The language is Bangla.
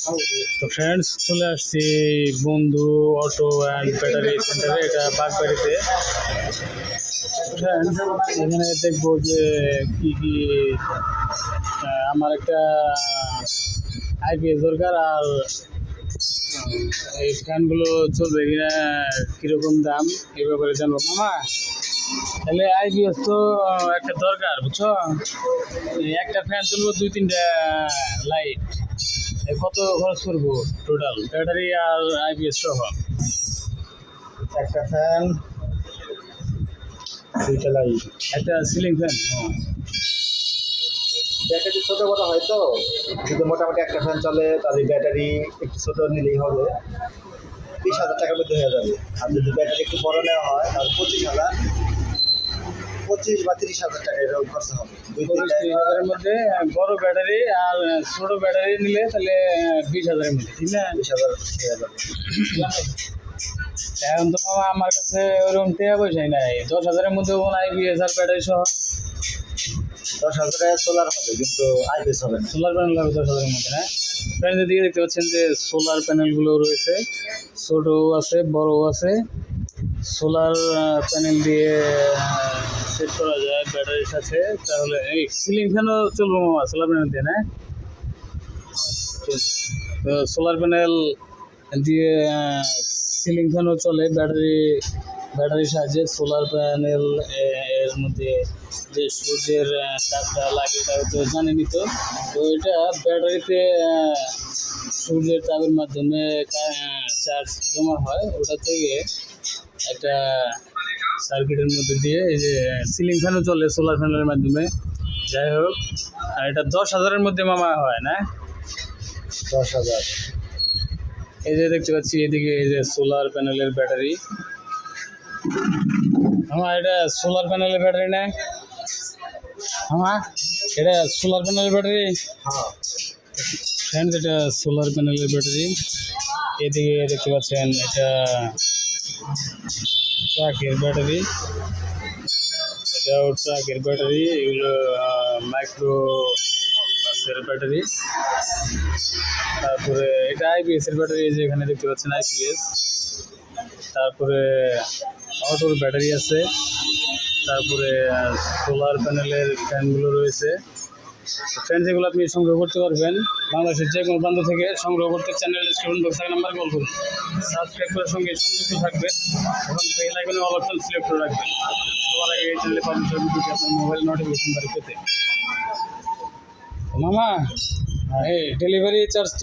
তো ফ্রেন্ডস, চলে আসছি বন্ধু অটো অ্যান্ড ব্যাটারি সেন্টারে, এটা বাগবাড়িতে। ফ্রেন্ডস, এখানে দেখবো যে কি কি আমার একটা আইপিএস দরকার, আর এই ফ্যানগুলো চলবে কিনা, কীরকম দাম এই ব্যাপারে জানবো। মামা, তাহলে আইপিএস তো একটা দরকার, বুঝছো? একটা ফ্যান চলবো, 2-3টা লাইট, কত খরচ করবো টোটাল ব্যাটারি আর আইপিএস সহ? একটা ফ্যান, দুইটা লাইট, একটা সিলিং ফ্যান। ব্যাটারি ছোট বড় হয় তো, যদি মোটামুটি একটা ফ্যান চলে তাহলে ব্যাটারি একটু ছোট নিলেই হবে, 20,000 টাকার মধ্যে হয়ে যাবে। আর যদি ব্যাটারি একটু বড় নেওয়া হয় তাহলে 25 বা 30,000 টাকা এরকম খরচ হবে। 30,000-এর মধ্যে বড় ব্যাটারি, আর ছোট ব্যাটারি নিলে তাহলে 20,000-এর মধ্যে, ঠিক না? 20,000 হয়ে যাবে। এখন তো মামা আমার কাছে ওরকম টাকা পয়সাই নাই। 10,000-এর মধ্যে কোন আইপিএস আর ব্যাটারি সহ? 10,000 টাকা সোলার হবে, কিন্তু আইপিএস হবে না। সোলার প্যানেল হবে 10,000-এর মধ্যে, না? ফ্রেন্ডের দিকে দেখতে পাচ্ছেন যে সোলার প্যানেলগুলো রয়েছে, ছোটও আছে বড়ও আছে। সোলার প্যানেল দিয়ে সেট করা যায় ব্যাটারির সাথে, তাহলে এই সিলিং ফ্যানও চলবে মামা সোলার প্যানেল দিয়ে, না? তো সোলার প্যানেল দিয়ে সিলিং ফ্যানও চলে ব্যাটারির সাহায্যে। সোলার প্যানেল এর মধ্যে যে সূর্যের তাপটা লাগে এটা তো জানেনই তো। তো এটা ব্যাটারিতে সূর্যের তাপের মাধ্যমে চার্জ জমা হয়, ওটা থেকে একটা সার্কিটের মধ্যে দিয়ে এই যে সিলিং ফ্যানও চলে সোলার প্যানেলের মাধ্যমে। যাই হোক, আর এটা 10,000-এর মধ্যে মামা হয়, না? 10,000। এই যে দেখতে পাচ্ছি এদিকে, এই যে সোলার প্যানেলের ব্যাটারি। আমার এটা সোলার প্যানেলের ব্যাটারি, না? আমার এটা সোলার প্যানেলের ব্যাটারি। হ্যাঁ, ফ্রেন্ডস, এটা সোলার প্যানেলের ব্যাটারি। এদিকে দেখতে পাচ্ছেন এটা ট্রাকের ব্যাটারি, এটাও ট্রাকের ব্যাটারি। এগুলো মাইক্রো বাসের ব্যাটারি। তারপরে এটা আইপিএস এর ব্যাটারি, যে এখানে দেখতে পাচ্ছেন আইপিএস। তারপরে অটোর ব্যাটারি আছে। তারপরে সোলার প্যানেলের ফ্যানগুলো রয়েছে। ফ্রেন্ডস, এগুলো আপনি সংগ্রহ করতে পারবেন বাংলাদেশের যে কোনো প্রান্ত থেকে। সংগ্রহ করতে চ্যানেল ডিসক্রিপশন বক্সের নাম্বার কল করুন, সাবস্ক্রাইব করে সঙ্গে সংযুক্ত থাকবেন এবং বেল আইকনে অল অপশন সিলেক্ট করে রাখবেন সবার আগে এই চ্যানেলে পাবলিশ ভিডিওটি আপনার মোবাইল নোটিফিকেশন বাড়ি পেতে। মামা, এই ডেলিভারি চার্জ তো